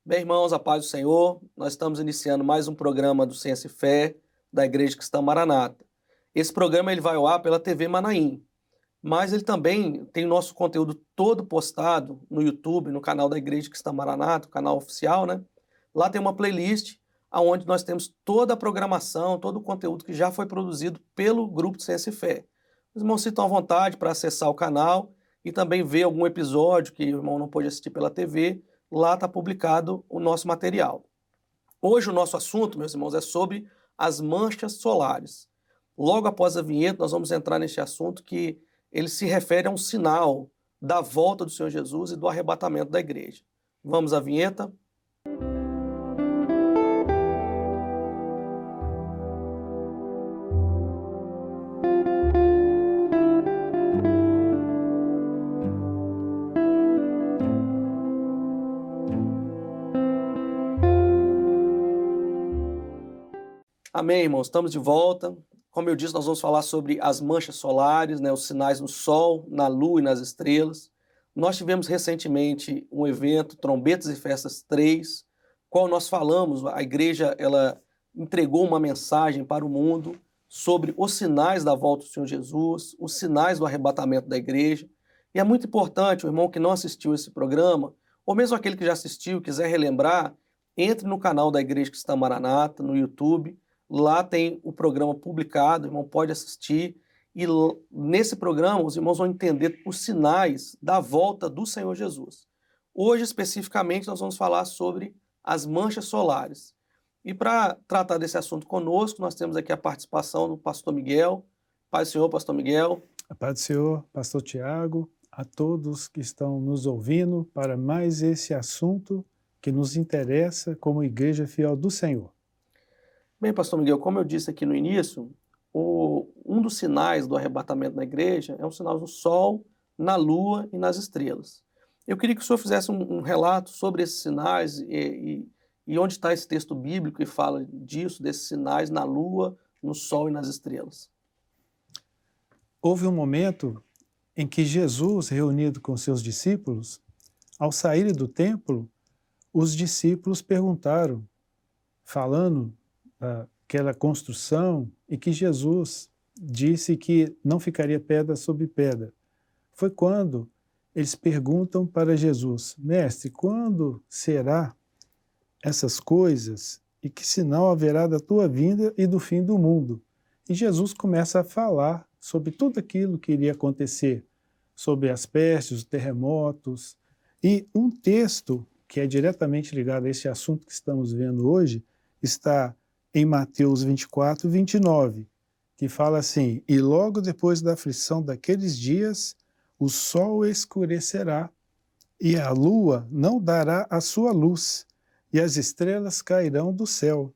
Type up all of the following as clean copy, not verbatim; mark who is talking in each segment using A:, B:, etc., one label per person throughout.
A: Bem, irmãos, a paz do Senhor, nós estamos iniciando mais um programa do Ciência e Fé da Igreja Cristã Maranata. Esse programa ele vai ao ar pela TV Manaim, mas ele também tem o nosso conteúdo todo postado no YouTube, no canal da Igreja Cristã Maranata, o canal oficial, né? Lá tem uma playlist onde nós temos toda a programação, todo o conteúdo que já foi produzido pelo grupo de Ciência e Fé. Os irmãos se sintam à vontade para acessar o canal e também ver algum episódio que o irmão não pôde assistir pela TV. Lá está publicado o nosso material. Hoje o nosso assunto, meus irmãos, é sobre as manchas solares. Logo após a vinheta, nós vamos entrar nesse assunto que ele se refere a um sinal da volta do Senhor Jesus e do arrebatamento da igreja. Vamos à vinheta? Amém, irmãos, estamos de volta. Como eu disse, nós vamos falar sobre as manchas solares, né, os sinais no Sol, na Lua e nas estrelas. Nós tivemos recentemente um evento, Trombetas e Festas 3, qual nós falamos, a igreja ela entregou uma mensagem para o mundo sobre os sinais da volta do Senhor Jesus, os sinais do arrebatamento da igreja. E é muito importante, o irmão que não assistiu esse programa, ou mesmo aquele que já assistiu, quiser relembrar, entre no canal da Igreja Cristã Maranata, no YouTube. Lá tem o programa publicado, o irmão pode assistir, e nesse programa os irmãos vão entender os sinais da volta do Senhor Jesus. Hoje, especificamente, nós vamos falar sobre as manchas solares. E para tratar desse assunto conosco, nós temos aqui a participação do pastor Miguel. Paz do Senhor, pastor Miguel.
B: A paz do Senhor, pastor Tiago, a todos que estão nos ouvindo para mais esse assunto que nos interessa como Igreja Fiel do Senhor.
A: Bem, pastor Miguel, como eu disse aqui no início, um dos sinais do arrebatamento da igreja é um sinal no Sol, na Lua e nas estrelas. Eu queria que o senhor fizesse um relato sobre esses sinais e onde está esse texto bíblico que fala disso, desses sinais na Lua, no Sol e nas estrelas.
B: Houve um momento em que Jesus, reunido com seus discípulos, ao saírem do templo, os discípulos perguntaram, falando daquela construção, e que Jesus disse que não ficaria pedra sobre pedra. Foi quando eles perguntam para Jesus, mestre, quando será essas coisas e que sinal haverá da tua vinda e do fim do mundo? E Jesus começa a falar sobre tudo aquilo que iria acontecer, sobre as pestes, os terremotos, e um texto que é diretamente ligado a esse assunto que estamos vendo hoje, está em Mateus 24, 29, que fala assim, e logo depois da aflição daqueles dias, o sol escurecerá, e a lua não dará a sua luz, e as estrelas cairão do céu,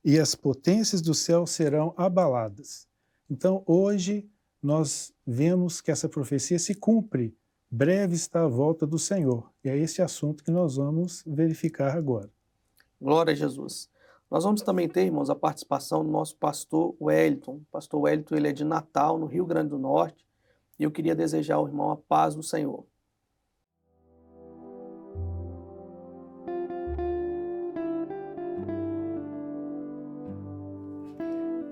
B: e as potências do céu serão abaladas. Então, hoje, nós vemos que essa profecia se cumpre. Breve está a volta do Senhor. E é esse assunto que nós vamos verificar agora.
A: Glória a Jesus. Nós vamos também ter, irmãos, a participação do nosso pastor Wellington. O pastor Wellington, ele é de Natal, no Rio Grande do Norte, e eu queria desejar ao irmão a paz do Senhor.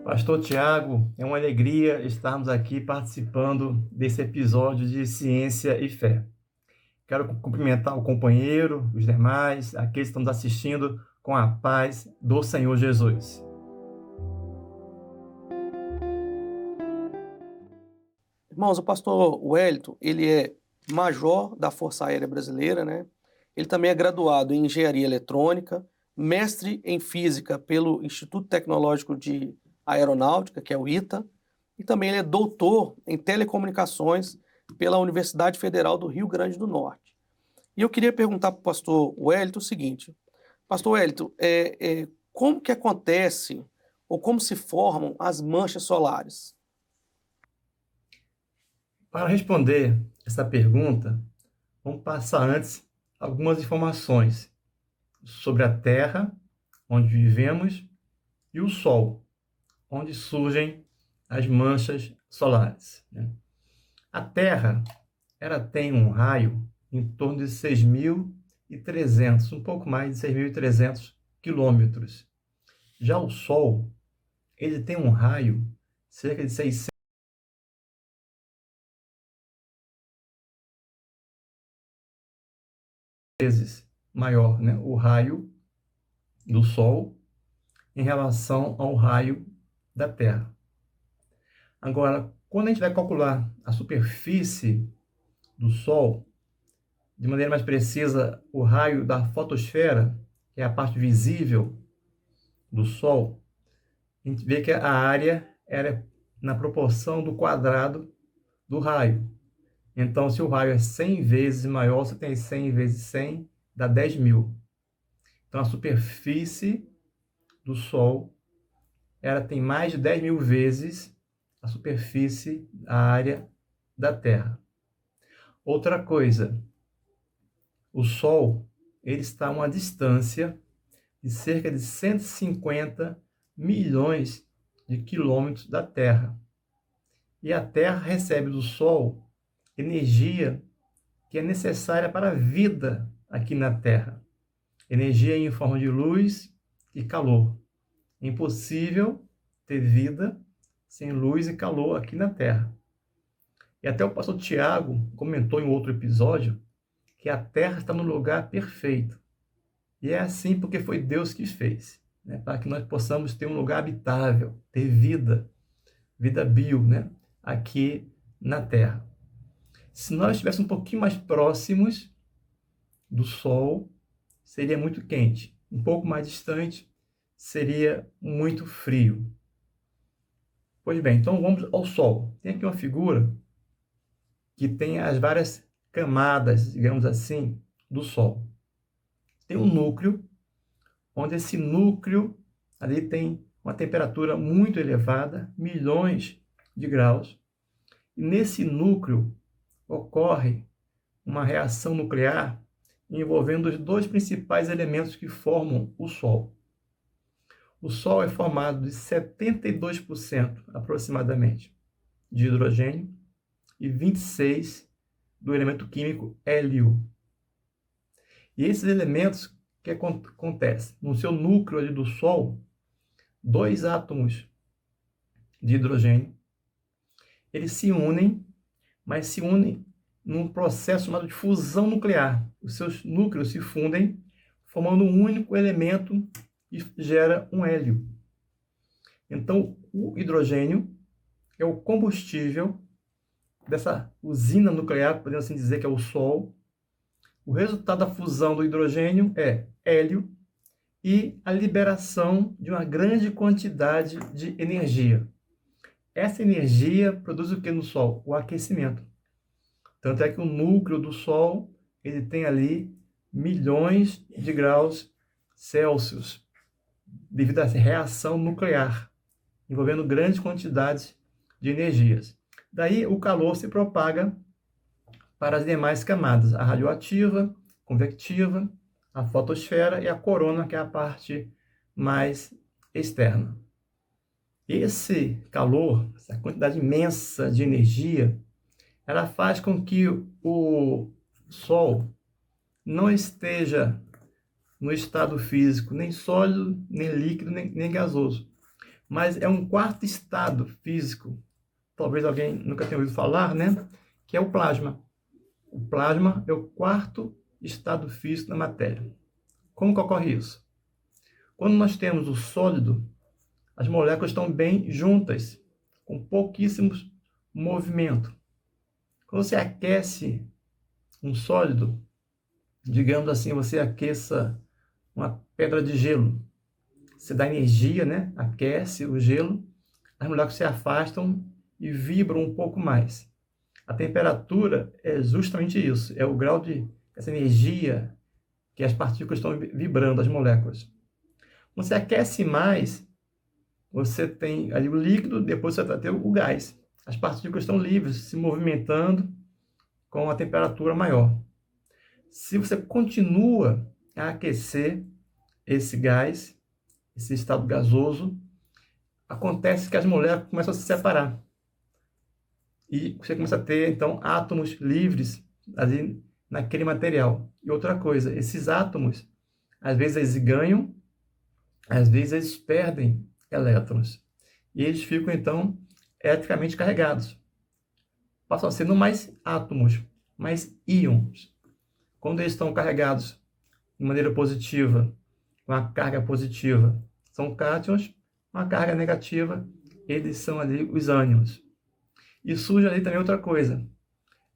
C: Pastor Tiago, é uma alegria estarmos aqui participando desse episódio de Ciência e Fé. Quero cumprimentar o companheiro, os demais, aqueles que estão nos assistindo com a paz do Senhor Jesus.
A: Irmãos, o pastor Wellington, ele é major da Força Aérea Brasileira, né? Ele também é graduado em Engenharia Eletrônica, mestre em Física pelo Instituto Tecnológico de Aeronáutica, que é o ITA, e também ele é doutor em Telecomunicações pela Universidade Federal do Rio Grande do Norte. E eu queria perguntar para o pastor Wellington o seguinte, pastor Wellington, como que acontece ou como se formam as manchas solares?
C: Para responder essa pergunta, vamos passar antes algumas informações sobre a Terra, onde vivemos, e o Sol, onde surgem as manchas solares. A Terra ela tem um raio em torno de 6.000 6.300, um pouco mais de 6.300 quilômetros. Já o Sol, ele tem um raio cerca de 600 vezes maior, né? O raio do Sol em relação ao raio da Terra. Agora, quando a gente vai calcular a superfície do Sol, de maneira mais precisa, o raio da fotosfera, que é a parte visível do Sol, a gente vê que a área era na proporção do quadrado do raio. Então, se o raio é 100 vezes maior, você tem 100 vezes 100, dá 10.000. Então, a superfície do Sol tem mais de 10.000 vezes a superfície, a área da Terra. Outra coisa, o Sol ele está a uma distância de cerca de 150 milhões de quilômetros da Terra. E a Terra recebe do Sol energia que é necessária para a vida aqui na Terra. Energia em forma de luz e calor. É impossível ter vida sem luz e calor aqui na Terra. E até o pastor Tiago comentou em outro episódio que a Terra está no lugar perfeito. E é assim porque foi Deus que fez, né? Para que nós possamos ter um lugar habitável, ter vida, vida bio, né? Aqui na Terra. Se nós estivéssemos um pouquinho mais próximos do Sol, seria muito quente. Um pouco mais distante, seria muito frio. Pois bem, então vamos ao Sol. Tem aqui uma figura que tem as várias camadas, digamos assim, do Sol. Tem um núcleo, onde esse núcleo ali tem uma temperatura muito elevada, milhões de graus. E nesse núcleo ocorre uma reação nuclear envolvendo os dois principais elementos que formam o Sol. O Sol é formado de 72% aproximadamente de hidrogênio e 26% do elemento químico hélio. E esses elementos, o que acontece? No seu núcleo ali do Sol, 2 átomos de hidrogênio, eles se unem, mas se unem num processo chamado de fusão nuclear. Os seus núcleos se fundem, formando um único elemento e gera um hélio. Então, o hidrogênio é o combustível dessa usina nuclear, podemos assim dizer que é o Sol. O resultado da fusão do hidrogênio é hélio e a liberação de uma grande quantidade de energia. Essa energia produz o que no Sol? O aquecimento. Tanto é que o núcleo do Sol ele tem ali milhões de graus Celsius, devido à reação nuclear, envolvendo grandes quantidades de energias. Daí o calor se propaga para as demais camadas, a radioativa, convectiva, a fotosfera e a corona, que é a parte mais externa. Esse calor, essa quantidade imensa de energia, ela faz com que o Sol não esteja no estado físico, nem sólido, nem líquido, nem gasoso. Mas é um quarto estado físico, talvez alguém nunca tenha ouvido falar, né? Que é o plasma. O plasma é o quarto estado físico da matéria. Como que ocorre isso? Quando nós temos o sólido, as moléculas estão bem juntas, com pouquíssimos movimentos. Quando você aquece um sólido, digamos assim, você aqueça uma pedra de gelo, você dá energia, né? Aquece o gelo, as moléculas se afastam e vibram um pouco mais. A temperatura é justamente isso, é o grau de essa energia que as partículas estão vibrando, as moléculas. Quando você aquece mais, você tem ali o líquido, depois você vai ter o gás. As partículas estão livres, se movimentando com a temperatura maior. Se você continua a aquecer esse gás, esse estado gasoso, acontece que as moléculas começam a se separar. E você começa a ter, então, átomos livres ali naquele material. E outra coisa, esses átomos, às vezes eles ganham, às vezes eles perdem elétrons. E eles ficam, então, eletricamente carregados. Passam a ser não mais átomos, mas íons. Quando eles estão carregados de maneira positiva, com a carga positiva, são cátions, com a carga negativa, eles são ali os ânions. E surge ali também outra coisa,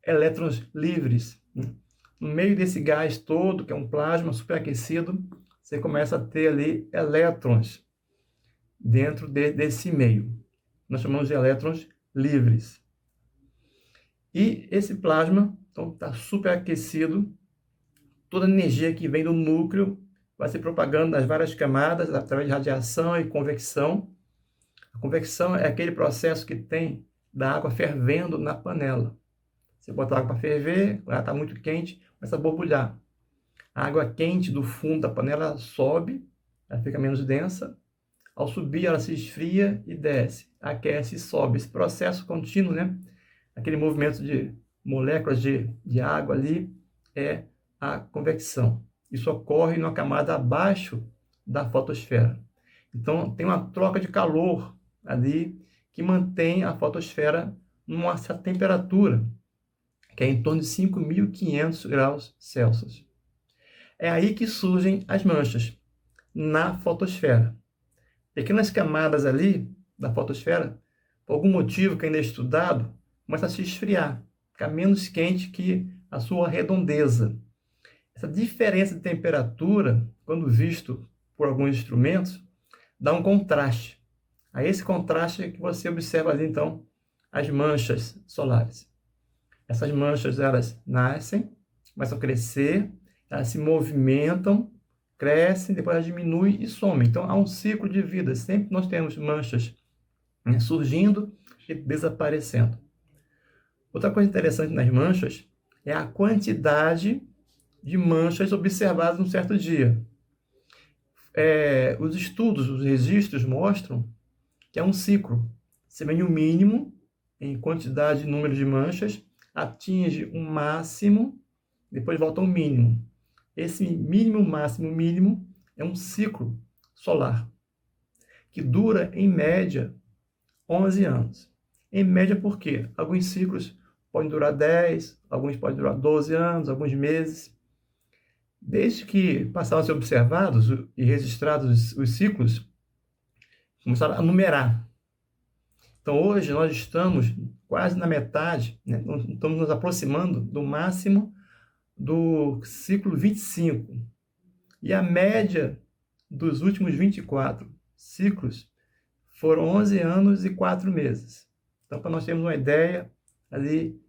C: elétrons livres. No meio desse gás todo, que é um plasma superaquecido, você começa a ter ali elétrons dentro desse meio. Nós chamamos de elétrons livres. E esse plasma está superaquecido, toda a energia que vem do núcleo vai se propagando nas várias camadas através de radiação e convecção. A convecção é aquele processo que tem da água fervendo na panela. Você bota a água para ferver, ela está muito quente, começa a borbulhar. A água quente do fundo da panela sobe, ela fica menos densa. Ao subir, ela se esfria e desce, aquece e sobe. Esse processo contínuo, né? Aquele movimento de moléculas de água ali, é a convecção. Isso ocorre numa camada abaixo da fotosfera. Então, tem uma troca de calor ali que mantém a fotosfera numa certa temperatura, que é em torno de 5.500 graus Celsius. É aí que surgem as manchas, na fotosfera. Pequenas camadas ali da fotosfera, por algum motivo que ainda é estudado, começa a se esfriar, ficar menos quente que a sua redondeza. Essa diferença de temperatura, quando visto por alguns instrumentos, dá um contraste. A esse contraste é que você observa ali, então, as manchas solares. Essas manchas, elas nascem, começam a crescer, elas se movimentam, crescem, depois elas diminuem e somem. Então, há um ciclo de vida. Sempre nós temos manchas, né, surgindo e desaparecendo. Outra coisa interessante nas manchas é a quantidade de manchas observadas num certo dia. Os estudos, os registros mostram que é um ciclo. Você vem o mínimo em quantidade de número de manchas, atinge um máximo, depois volta ao mínimo. Esse mínimo, máximo, mínimo é um ciclo solar, que dura, em média, 11 anos. Em média, por quê? Alguns ciclos podem durar 10, alguns podem durar 12 anos, alguns meses. Desde que passaram a ser observados e registrados os ciclos, começaram a numerar. Então, hoje, nós estamos quase na metade, né? Estamos nos aproximando do máximo do ciclo 25. E a média dos últimos 24 ciclos foram 11 anos e 4 meses. Então, para nós termos uma ideia ali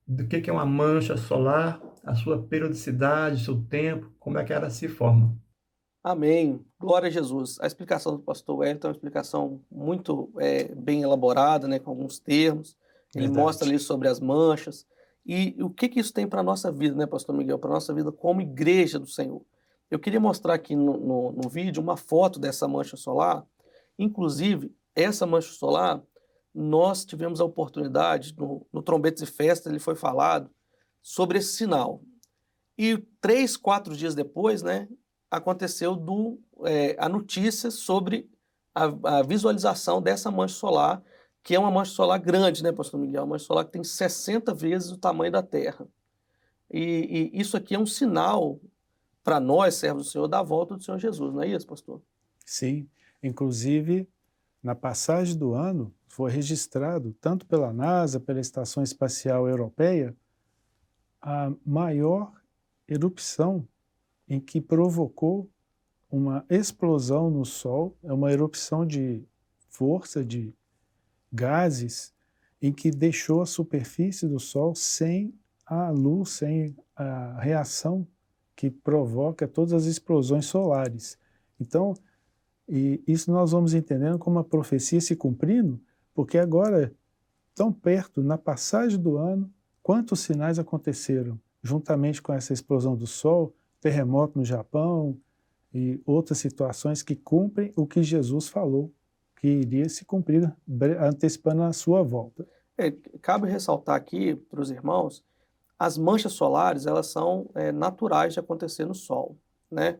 C: do que é uma mancha solar, a sua periodicidade, seu tempo, como é que ela se forma.
A: Amém. Glória a Jesus. A explicação do pastor Wellington é uma explicação muito bem elaborada, né, com alguns termos. Ele
B: Verdade.
A: mostra ali sobre as manchas. E o que isso tem para a nossa vida, né, pastor Miguel? Para a nossa vida como igreja do Senhor. Eu queria mostrar aqui no vídeo uma foto dessa mancha solar. Inclusive, essa mancha solar, nós tivemos a oportunidade, no Trombetas e Festas, ele foi falado sobre esse sinal. E 3, 4 dias depois, né, aconteceu a notícia sobre a visualização dessa mancha solar, que é uma mancha solar grande, né, pastor Miguel? Uma mancha solar que tem 60 vezes o tamanho da Terra. E isso aqui é um sinal para nós, servos do Senhor, da volta do Senhor Jesus, não é isso, pastor?
B: Sim, inclusive, na passagem do ano, foi registrado, tanto pela NASA, pela Estação Espacial Europeia, a maior erupção em que provocou uma explosão no Sol, é uma erupção de força, de gases, em que deixou a superfície do Sol sem a luz, sem a reação que provoca todas as explosões solares. Então, e isso nós vamos entendendo como a profecia se cumprindo, porque agora, tão perto, na passagem do ano, quantos sinais aconteceram, juntamente com essa explosão do Sol, terremoto no Japão e outras situações que cumprem o que Jesus falou, que iria se cumprir, antecipando a sua volta.
A: Cabe ressaltar aqui para os irmãos as manchas solares, elas são naturais de acontecer no Sol, né?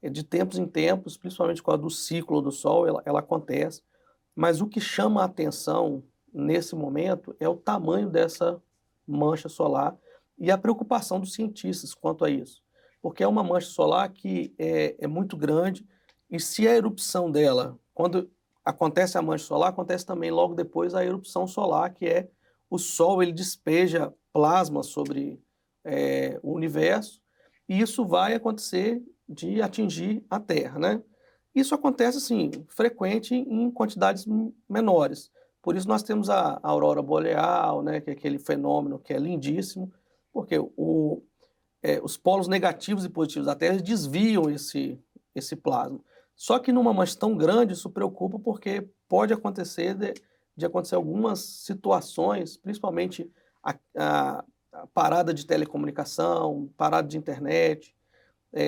A: De tempos em tempos, principalmente por causa do ciclo do Sol, ela acontece. Mas o que chama a atenção nesse momento é o tamanho dessa mancha solar e a preocupação dos cientistas quanto a isso. Porque é uma mancha solar que é muito grande e se a erupção dela, quando acontece a mancha solar, acontece também logo depois a erupção solar, que é o Sol, ele despeja plasma sobre o universo e isso vai acontecer de atingir a Terra, né? Isso acontece, assim, frequente em quantidades menores. Por isso nós temos a aurora boreal, né, que é aquele fenômeno que é lindíssimo, porque os polos negativos e positivos da Terra desviam esse plasma. Só que numa mancha tão grande, isso preocupa porque pode acontecer de acontecer algumas situações, principalmente a parada de telecomunicação, parada de internet.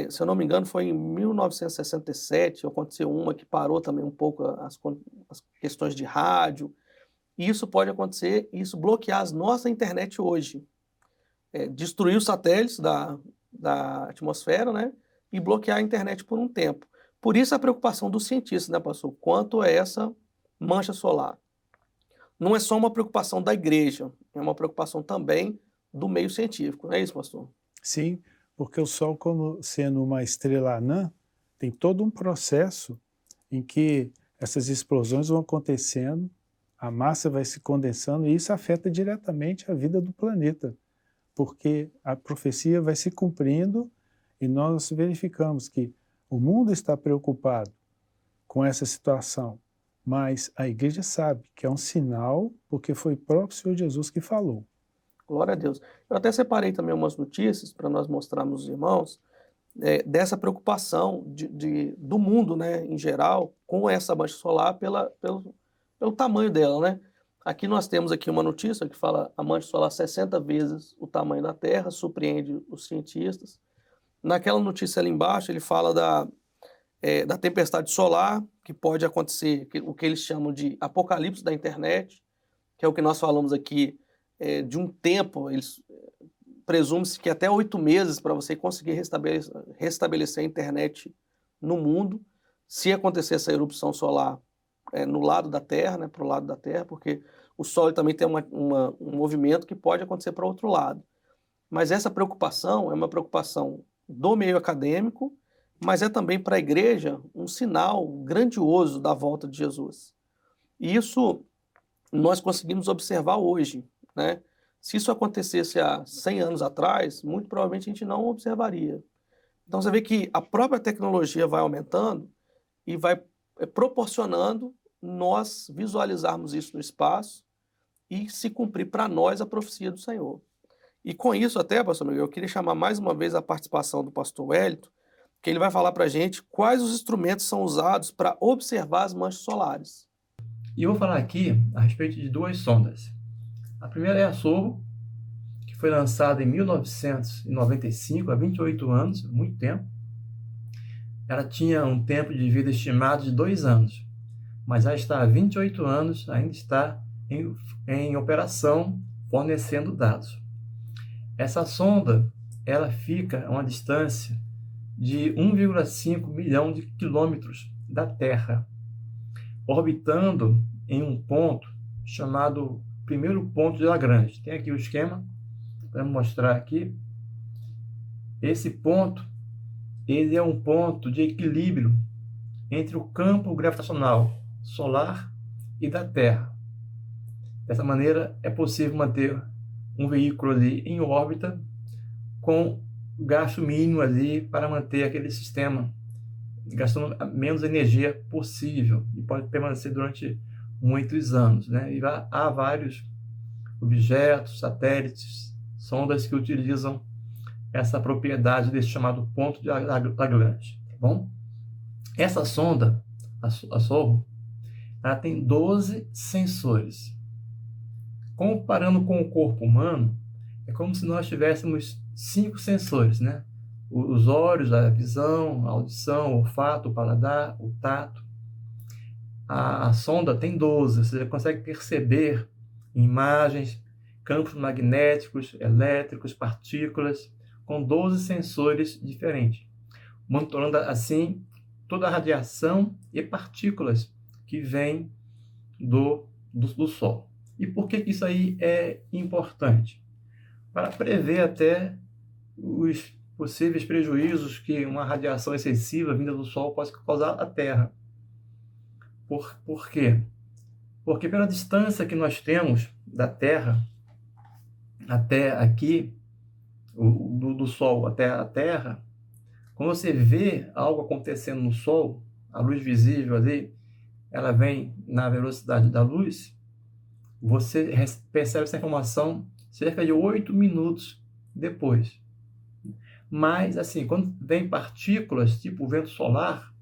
A: Se eu não me engano, foi em 1967, aconteceu uma que parou também um pouco as questões de rádio. E isso pode acontecer, e isso bloquear a nossa internet hoje. Destruir os satélites da atmosfera, né? E bloquear a internet por um tempo. Por isso a preocupação dos cientistas, né, pastor? Quanto a essa mancha solar. Não é só uma preocupação da igreja, é uma preocupação também do meio científico, não é isso, pastor?
B: Sim, porque o Sol, como sendo uma estrela anã, tem todo um processo em que essas explosões vão acontecendo, a massa vai se condensando e isso afeta diretamente a vida do planeta, porque a profecia vai se cumprindo e nós verificamos que o mundo está preocupado com essa situação, mas a igreja sabe que é um sinal, porque foi o próprio Senhor Jesus que falou.
A: Glória a Deus. Eu até separei também umas notícias para nós mostrarmos aos irmãos dessa preocupação do mundo, né, em geral, com essa mancha solar pelo tamanho dela, né? Aqui nós temos aqui uma notícia que fala a mancha solar 60 vezes o tamanho da Terra, surpreende os cientistas. Naquela notícia ali embaixo ele fala da tempestade solar, que pode acontecer, o que eles chamam de apocalipse da internet, que é o que nós falamos aqui, de um tempo, presume-se que até 8 meses para você conseguir restabelecer a internet no mundo, se acontecer essa erupção solar no lado da Terra, né, para o lado da Terra, porque o Sol também tem um movimento que pode acontecer para o outro lado. Mas essa preocupação é uma preocupação do meio acadêmico, mas é também para a igreja um sinal grandioso da volta de Jesus. E isso nós conseguimos observar hoje, né? Se isso acontecesse há 100 anos atrás, muito provavelmente a gente não observaria. Então você vê que a própria tecnologia vai aumentando e vai proporcionando nós visualizarmos isso no espaço e se cumprir para nós a profecia do Senhor. E com isso até, pastor Miguel, eu queria chamar mais uma vez a participação do pastor Wellington, que ele vai falar para a gente quais os instrumentos são usados para observar as manchas solares.
C: E eu vou falar aqui a respeito de duas sondas. A primeira é a SOHO, que foi lançada em 1995, há 28 anos, muito tempo. Ela tinha um tempo de vida estimado de 2 anos, mas já está há 28 anos, ainda está em operação, fornecendo dados. Essa sonda, ela fica a uma distância de 1,5 milhão de quilômetros da Terra, orbitando em um ponto chamado primeiro ponto de Lagrange. Tem aqui o esquema para mostrar aqui. Esse ponto, ele é um ponto de equilíbrio entre o campo gravitacional solar e da Terra. Dessa maneira, é possível manter um veículo ali em órbita com gasto mínimo ali para manter aquele sistema gastando a menos energia possível e pode permanecer durante muitos anos, né? E há vários objetos, satélites, sondas que utilizam essa propriedade desse chamado ponto de Lagrange, tá bom? Essa sonda, a SOHO, ela tem 12 sensores. Comparando com o corpo humano, é como se nós tivéssemos 5 sensores, né? Os olhos, a visão, a audição, o olfato, o paladar, o tato. A sonda tem 12, você consegue perceber imagens, campos magnéticos, elétricos, partículas, com 12 sensores diferentes, monitorando assim toda a radiação e partículas que vêm do Sol. E por que isso aí é importante? Para prever até os possíveis prejuízos que uma radiação excessiva vinda do Sol pode causar à Terra. Por quê? Porque pela distância que nós temos da Terra até aqui, do Sol até a Terra, quando você vê algo acontecendo no Sol, a luz visível ali, ela vem na velocidade da luz, você percebe essa informação cerca de 8 minutos depois. Mas, assim, quando vem partículas, tipo o vento solar,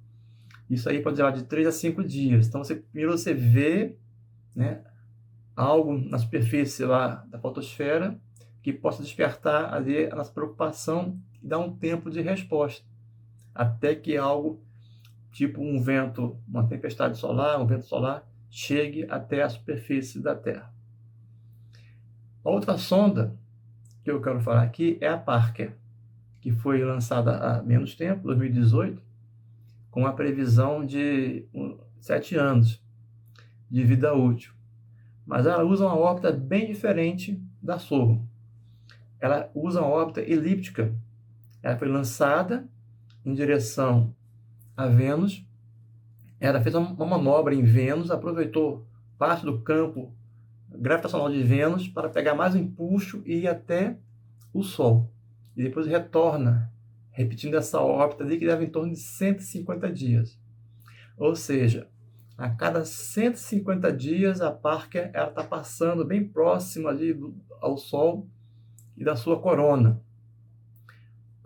C: isso aí pode levar de 3 a 5 dias. Então, primeiro você vê, né, algo na superfície lá da fotosfera que possa despertar ali a nossa preocupação e dar um tempo de resposta, até que algo, tipo um vento, uma tempestade solar, um vento solar, chegue até a superfície da Terra. A outra sonda que eu quero falar aqui é a Parker, que foi lançada há menos tempo, 2018, com a previsão de 7 anos de vida útil. Mas ela usa uma órbita bem diferente da SOHO. Ela usa uma órbita elíptica. Ela foi lançada em direção a Vênus. Ela fez uma manobra em Vênus, aproveitou parte do campo gravitacional de Vênus para pegar mais um impulso e ir até o Sol. E depois retorna, repetindo essa órbita ali que leva em torno de 150 dias. Ou seja, a cada 150 dias a Parker está passando bem próximo ali ao Sol e da sua corona.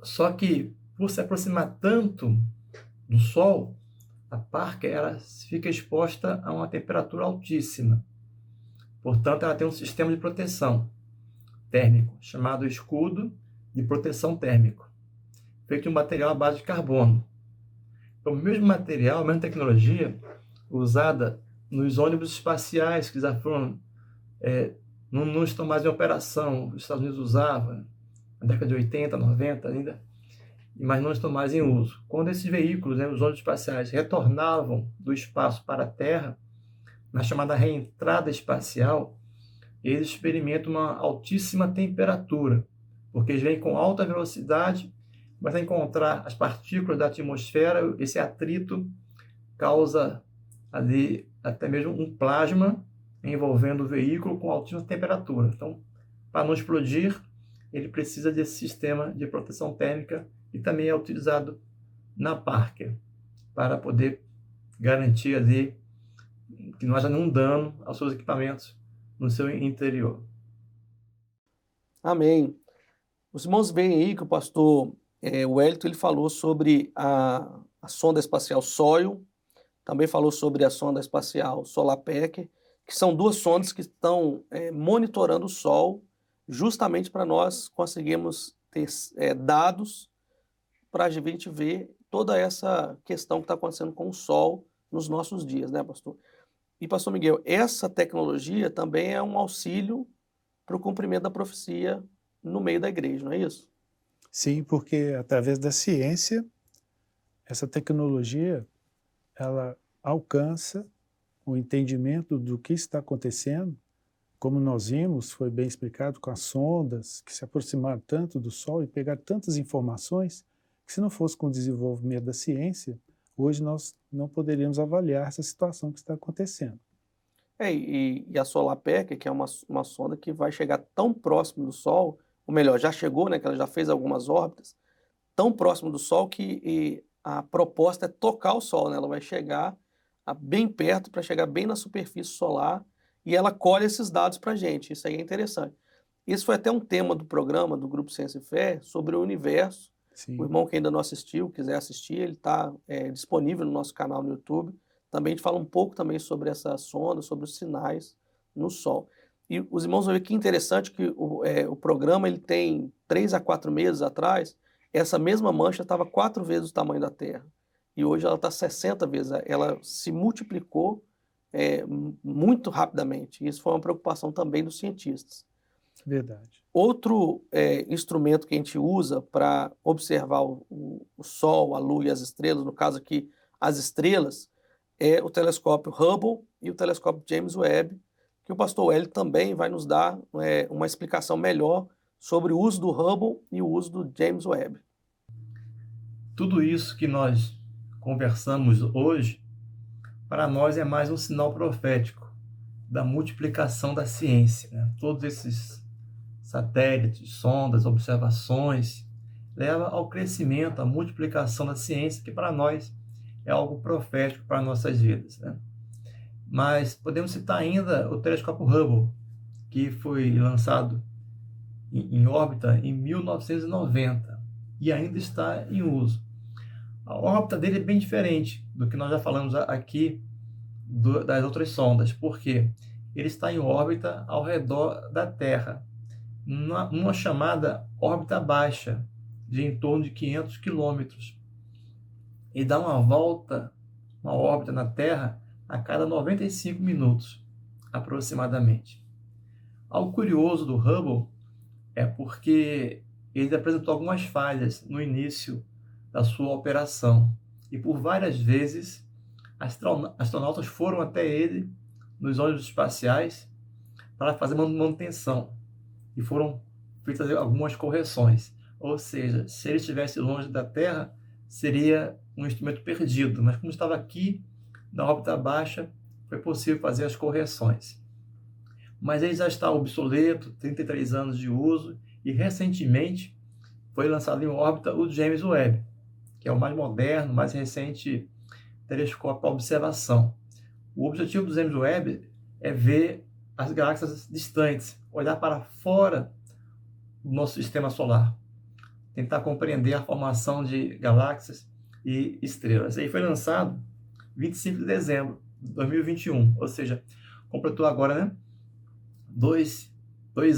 C: Só que, por se aproximar tanto do Sol, a Parker ela fica exposta a uma temperatura altíssima. Portanto, ela tem um sistema de proteção térmico, chamado escudo de proteção térmico, feito de um material à base de carbono. É o mesmo material, a mesma tecnologia usada nos ônibus espaciais que já foram, não estão mais em operação. Os Estados Unidos usavam na década de 80, 90 ainda, mas não estão mais em uso. Quando esses veículos, os ônibus espaciais, retornavam do espaço para a Terra, na chamada reentrada espacial, eles experimentam uma altíssima temperatura, porque eles vêm com alta velocidade, mas a encontrar as partículas da atmosfera, esse atrito causa ali até mesmo um plasma envolvendo o veículo com altíssima temperatura. Então, para não explodir, ele precisa desse sistema de proteção térmica e também é utilizado na Parker para poder garantir ali que não haja nenhum dano aos seus equipamentos no seu interior.
A: Amém. Os irmãos veem aí que o pastor Wellington ele falou sobre a sonda espacial Soil, também falou sobre a sonda espacial Solarpack, que são duas sondas que estão monitorando o Sol justamente para nós conseguirmos ter dados para a gente ver toda essa questão que está acontecendo com o Sol nos nossos dias, né, pastor? E, pastor Miguel, essa tecnologia também é um auxílio para o cumprimento da profecia no meio da igreja, não é isso?
B: Sim, porque através da ciência, essa tecnologia, ela alcança o entendimento do que está acontecendo, como nós vimos, foi bem explicado com as sondas que se aproximaram tanto do Sol e pegaram tantas informações, que se não fosse com o desenvolvimento da ciência, hoje nós não poderíamos avaliar essa situação que está acontecendo.
A: E a Solarpack, que é uma sonda que vai chegar tão próximo do Sol, ou melhor, já chegou, né, que ela já fez algumas órbitas, tão próximo do Sol que a proposta é tocar o Sol, né? Ela vai chegar bem perto para chegar bem na superfície solar e ela colhe esses dados para a gente. Isso aí é interessante. Isso foi até um tema do programa do Grupo Ciência e Fé sobre o universo.
B: Sim.
A: O irmão que ainda não assistiu, quiser assistir, ele está disponível no nosso canal no YouTube. Também a gente fala um pouco também sobre essa sonda, sobre os sinais no Sol. E os irmãos vão ver que interessante que o programa ele tem 3 a 4 meses atrás, essa mesma mancha estava 4 vezes o tamanho da Terra. E hoje ela está 60 vezes. Ela se multiplicou muito rapidamente. Isso foi uma preocupação também dos cientistas.
B: Verdade.
A: Outro instrumento que a gente usa para observar o Sol, a Lua e as estrelas, no caso aqui as estrelas, é o telescópio Hubble e o telescópio James Webb, que o pastor Hélio também vai nos dar uma explicação melhor sobre o uso do Hubble e o uso do James Webb.
C: Tudo isso que nós conversamos hoje, para nós é mais um sinal profético da multiplicação da ciência, né? Todos esses satélites, sondas, observações, leva ao crescimento, à multiplicação da ciência, que para nós é algo profético para nossas vidas, né? Mas podemos citar ainda o telescópio Hubble, que foi lançado em órbita em 1990 e ainda está em uso. A órbita dele é bem diferente do que nós já falamos aqui das outras sondas, porque ele está em órbita ao redor da Terra, numa chamada órbita baixa, de em torno de 500 quilômetros. E dá uma volta, uma órbita na Terra, a cada 95 minutos, aproximadamente. Algo curioso do Hubble é porque ele apresentou algumas falhas no início da sua operação. E por várias vezes, astronautas foram até ele nos ônibus espaciais para fazer manutenção. E foram feitas algumas correções. Ou seja, se ele estivesse longe da Terra, seria um instrumento perdido. Mas como estava aqui, na órbita baixa, foi possível fazer as correções. Mas ele já está obsoleto, 33 anos de uso, e recentemente foi lançado em órbita o James Webb, que é o mais moderno, mais recente telescópio para observação. O objetivo do James Webb é ver as galáxias distantes, olhar para fora do nosso sistema solar, tentar compreender a formação de galáxias e estrelas. Ele foi lançado 25 de dezembro de 2021, ou seja, completou agora, né, dois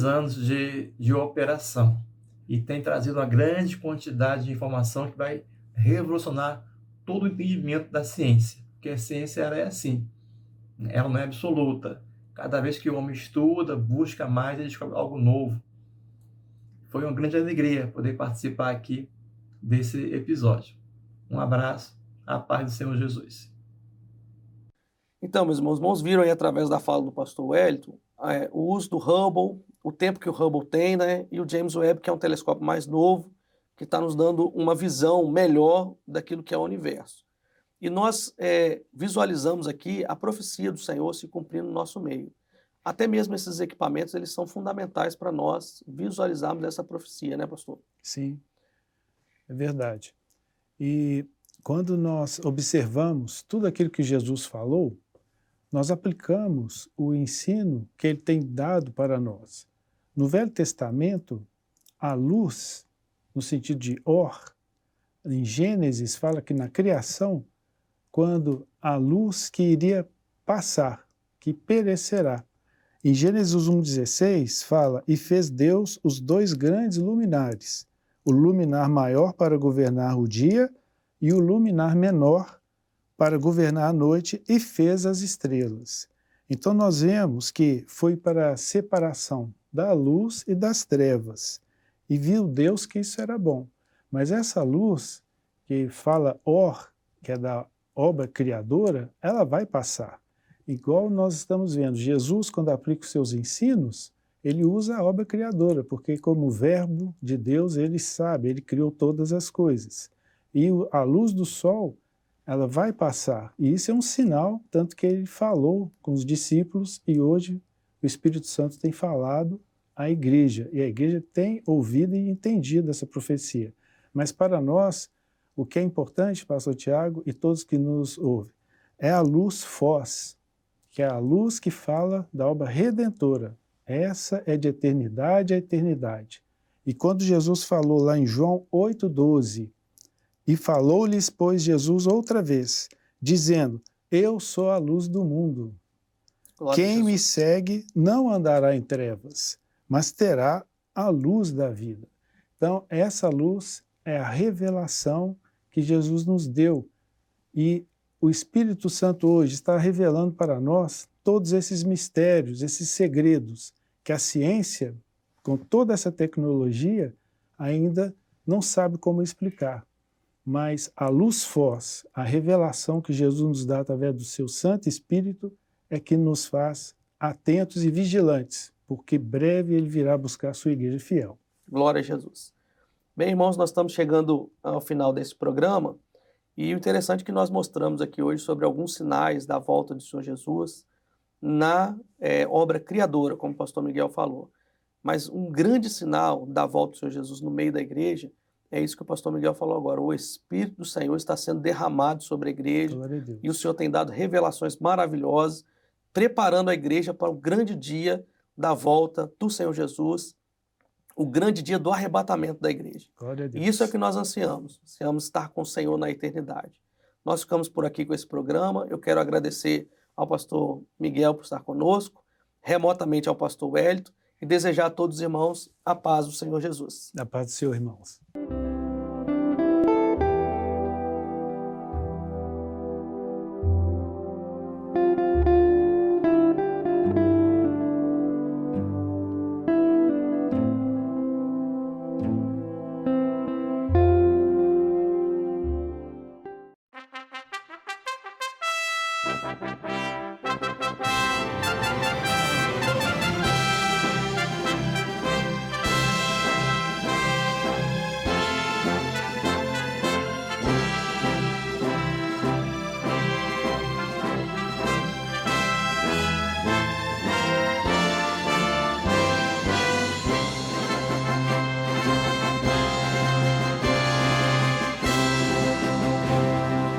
C: anos de operação, e tem trazido uma grande quantidade de informação que vai revolucionar todo o entendimento da ciência, porque a ciência ela é assim, ela não é absoluta. Cada vez que o homem estuda, busca mais, ele descobre algo novo. Foi uma grande alegria poder participar aqui desse episódio. Um abraço, a paz do Senhor Jesus.
A: Então, meus irmãos viram aí através da fala do pastor Wellington o uso do Hubble, o tempo que o Hubble tem, né, e o James Webb, que é um telescópio mais novo, que está nos dando uma visão melhor daquilo que é o universo. E nós visualizamos aqui a profecia do Senhor se cumprindo no nosso meio. Até mesmo esses equipamentos, eles são fundamentais para nós visualizarmos essa profecia, né, pastor?
B: Sim, é verdade. E quando nós observamos tudo aquilo que Jesus falou, nós aplicamos o ensino que ele tem dado para nós. No Velho Testamento, a luz, no sentido de or, em Gênesis fala que na criação, quando a luz que iria passar, que perecerá. Em Gênesis 1,16 fala, e fez Deus os dois grandes luminares, o luminar maior para governar o dia e o luminar menor para governar a noite, e fez as estrelas. Então nós vemos que foi para a separação da luz e das trevas, e viu Deus que isso era bom. Mas essa luz, que fala or, que é da obra criadora, ela vai passar. Igual nós estamos vendo, Jesus, quando aplica os seus ensinos, ele usa a obra criadora, porque como verbo de Deus, ele sabe, ele criou todas as coisas. E a luz do sol, ela vai passar. E isso é um sinal, tanto que ele falou com os discípulos, e hoje o Espírito Santo tem falado à igreja, e a igreja tem ouvido e entendido essa profecia. Mas para nós, o que é importante, pastor Tiago, e todos que nos ouvem, é a luz fós, que é a luz que fala da obra redentora. Essa é de eternidade a eternidade. E quando Jesus falou lá em João 8,12, e falou-lhes, pois, Jesus outra vez, dizendo, eu sou a luz do mundo. Quem me segue não andará em trevas, mas terá a luz da vida. Então, essa luz é a revelação que Jesus nos deu. E o Espírito Santo hoje está revelando para nós todos esses mistérios, esses segredos, que a ciência com toda essa tecnologia, ainda não sabe como explicar. Mas a luz foz, a revelação que Jesus nos dá através do seu Santo Espírito, é que nos faz atentos e vigilantes, porque breve ele virá buscar a sua igreja fiel.
A: Glória a Jesus. Bem, irmãos, nós estamos chegando ao final desse programa e o interessante é que nós mostramos aqui hoje sobre alguns sinais da volta do Senhor Jesus na obra criadora, como o pastor Miguel falou. Mas um grande sinal da volta do Senhor Jesus no meio da igreja é isso que o pastor Miguel falou agora. O Espírito do Senhor está sendo derramado sobre a igreja
B: Glória a Deus.
A: e o Senhor tem dado revelações maravilhosas, preparando a igreja para o grande dia da volta do Senhor Jesus, o grande dia do arrebatamento da igreja.
B: Glória a Deus.
A: E isso é o que nós ansiamos estar com o Senhor na eternidade. Nós ficamos por aqui com esse programa. Eu quero agradecer ao pastor Miguel por estar conosco, remotamente ao pastor Wellington, e desejar a todos os irmãos a paz do Senhor Jesus.
B: Da paz do Senhor, irmãos.